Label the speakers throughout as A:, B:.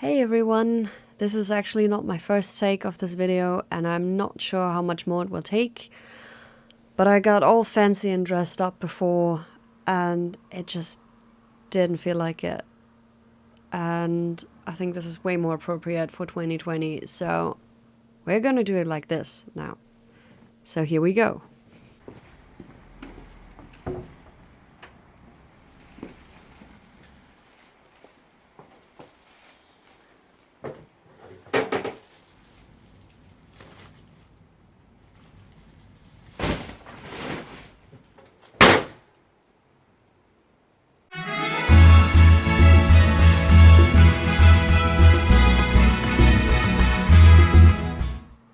A: Hey everyone, this is actually not my first take of this video and I'm not sure how much more it will take, but I got all fancy and dressed up before and it just didn't feel like it. And I think this is way more appropriate for 2020, so we're gonna do it like this now. So here we go.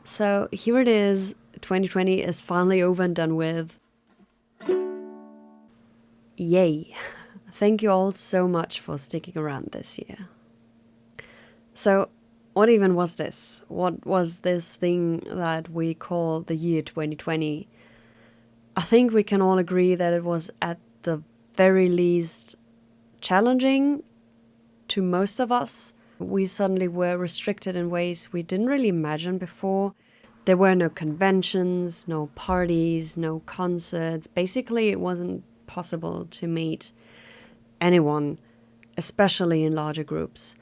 A: So here it is, 2020 is finally over and done with. Yay! Thank you all so much for sticking around this year. So, what even was this? What was this thing that we call the year 2020? I think we can all agree that it was at the very least challenging to most of us. We suddenly were restricted in ways we didn't really imagine before. There were no conventions, no parties, no concerts. Basically, it wasn't possible to meet anyone, especially in larger groups.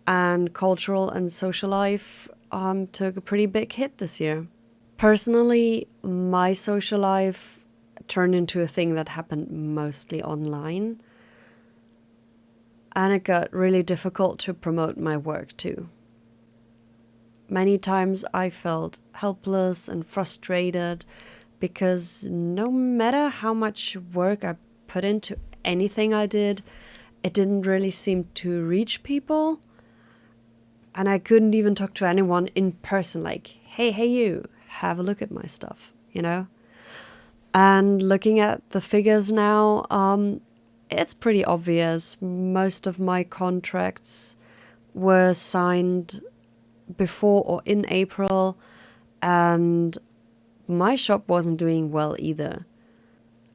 A: And cultural and social life took a pretty big hit this year. Personally, my social life turned into a thing that happened mostly online. And it got really difficult to promote my work too. Many times I felt helpless and frustrated because no matter how much work I put into anything I did, it didn't really seem to reach people. And I couldn't even talk to anyone in person, like, hey you, have a look at my stuff, you know? And looking at the figures now, it's pretty obvious. Most of my contracts were signed before or in April, and my shop wasn't doing well either.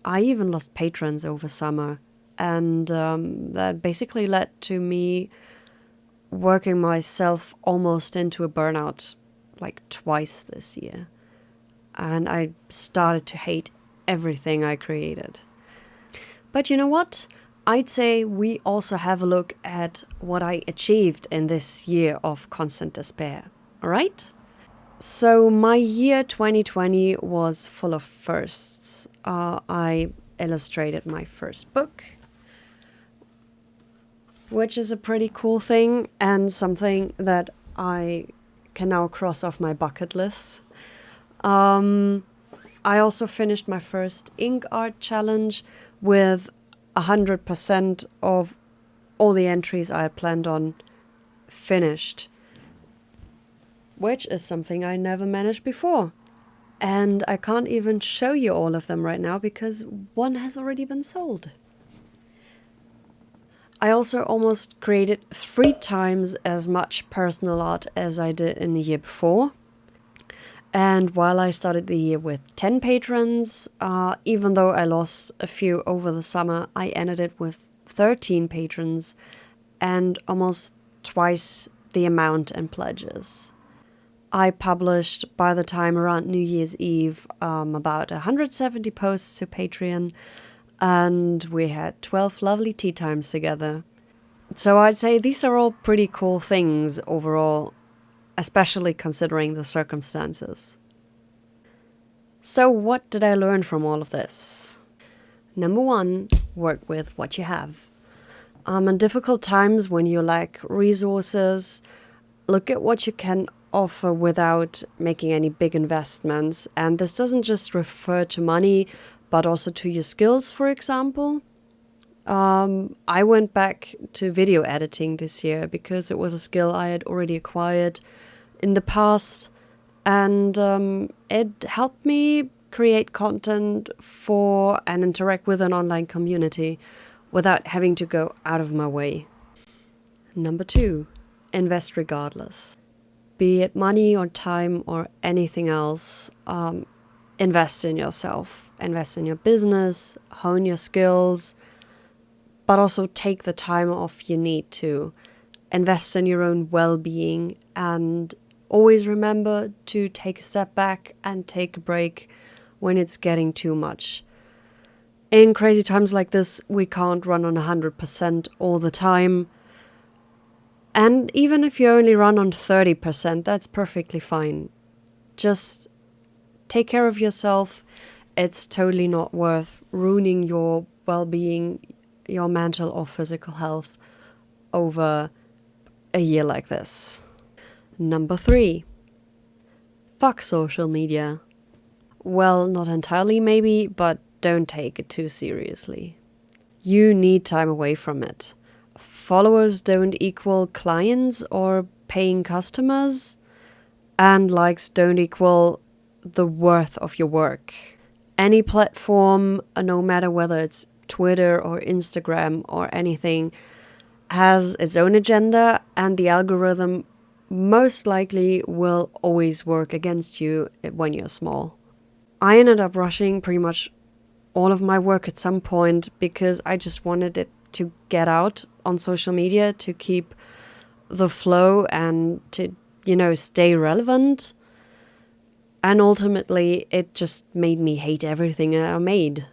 A: I even lost patrons over summer, and that basically led to me working myself almost into a burnout like twice this year. And I started to hate everything I created. But you know what? I'd say we also have a look at what I achieved in this year of constant despair, alright? So my year 2020 was full of firsts. I illustrated my first book, which is a pretty cool thing and something that I can now cross off my bucket list. I also finished my first ink art challenge with 100% of all the entries I had planned on finished, which is something I never managed before. And I can't even show you all of them right now because one has already been sold. I also almost created 3 times as much personal art as I did in the year before. And while I started the year with 10 patrons, even though I lost a few over the summer, I ended it with 13 patrons and almost twice the amount in pledges. I published, by the time around New Year's Eve, about 170 posts to Patreon, and we had 12 lovely tea times together. So I'd say these are all pretty cool things overall, especially considering the circumstances. So what did I learn from all of this? Number 1, work with what you have. In difficult times when you lack resources, look at what you can offer without making any big investments. And this doesn't just refer to money, but also to your skills, for example. I went back to video editing this year because it was a skill I had already acquired in the past, and it helped me create content for and interact with an online community without having to go out of my way. Number 2, invest regardless. Be it money or time or anything else, invest in yourself, invest in your business, hone your skills, but also take the time off you need to. invest in your own well-being, and always remember to take a step back and take a break when it's getting too much. In crazy times like this, we can't run on 100% all the time. And even if you only run on 30%, that's perfectly fine. Just take care of yourself. It's totally not worth ruining your well-being, your mental or physical health over a year like this. Number 3. Fuck social media. Well, not entirely maybe, but don't take it too seriously. You need time away from it. Followers don't equal clients or paying customers, and likes don't equal the worth of your work. Any platform, no matter whether it's Twitter or Instagram or anything, has its own agenda, and the algorithm most likely will always work against you when you're small. I ended up rushing pretty much all of my work at some point because I just wanted it to get out on social media to keep the flow and to, stay relevant. And ultimately, it just made me hate everything I made.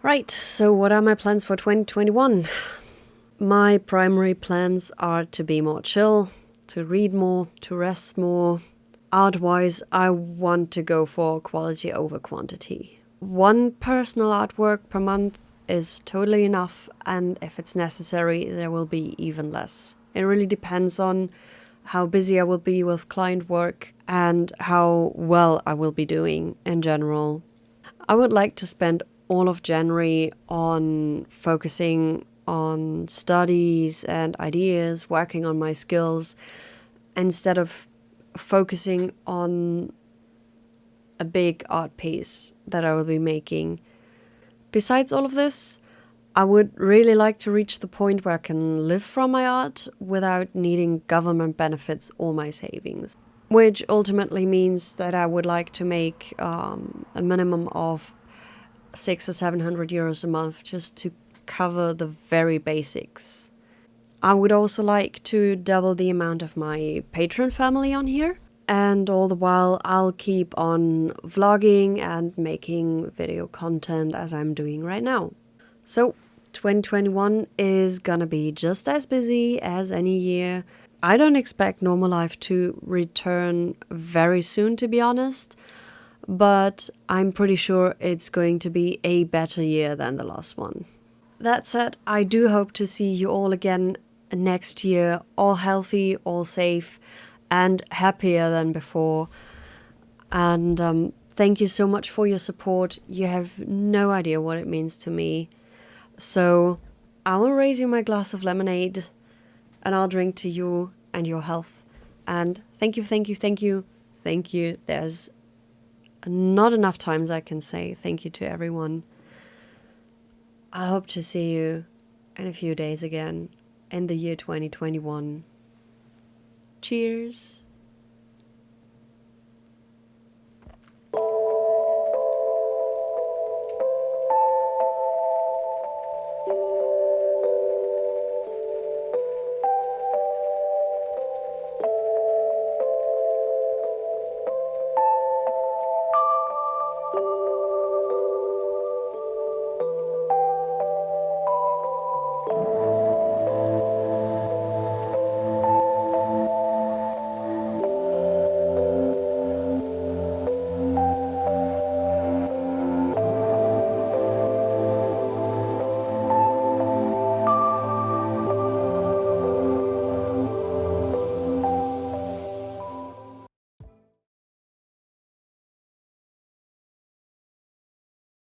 A: Right, so what are my plans for 2021? My primary plans are to be more chill, to read more, to rest more. Art-wise, I want to go for quality over quantity. One personal artwork per month is totally enough, and if it's necessary, there will be even less. It really depends on how busy I will be with client work and how well I will be doing in general. I would like to spend all of January on focusing on studies and ideas, working on my skills, instead of focusing on a big art piece that I will be making. Besides all of this, I would really like to reach the point where I can live from my art without needing government benefits or my savings, which ultimately means that I would like to make a minimum of 600 or 700 euros a month just to cover the very basics. I would also like to double the amount of my Patreon family on here. And all the while, I'll keep on vlogging and making video content as I'm doing right now. So 2021 is gonna be just as busy as any year. I don't expect normal life to return very soon, to be honest, but I'm pretty sure it's going to be a better year than the last one. That said, I do hope to see you all again next year, all healthy, all safe, and happier than before. And thank you so much for your support. You have no idea what it means to me. So I will raise you my glass of lemonade, and I'll drink to you and your health. And thank you, thank you, thank you, thank you. There's not enough times I can say thank you to everyone. I hope to see you in a few days again in the year 2021. Cheers.